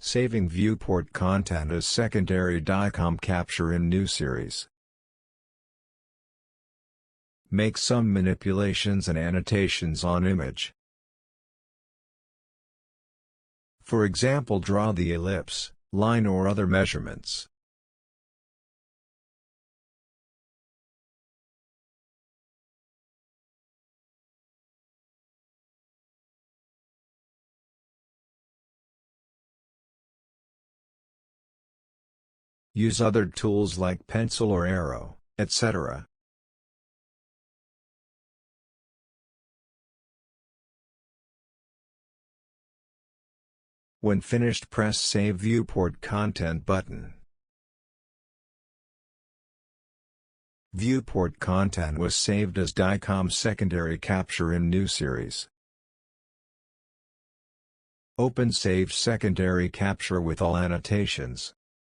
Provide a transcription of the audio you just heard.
Saving viewport content as secondary DICOM capture in new series. Make some manipulations and annotations on image. For example, draw the ellipse, line or other measurements. Use other tools like pencil or arrow, etc. When finished, press Save Viewport Content button. Viewport content was saved as DICOM secondary capture in new series. Open Saved Secondary Capture with all annotations.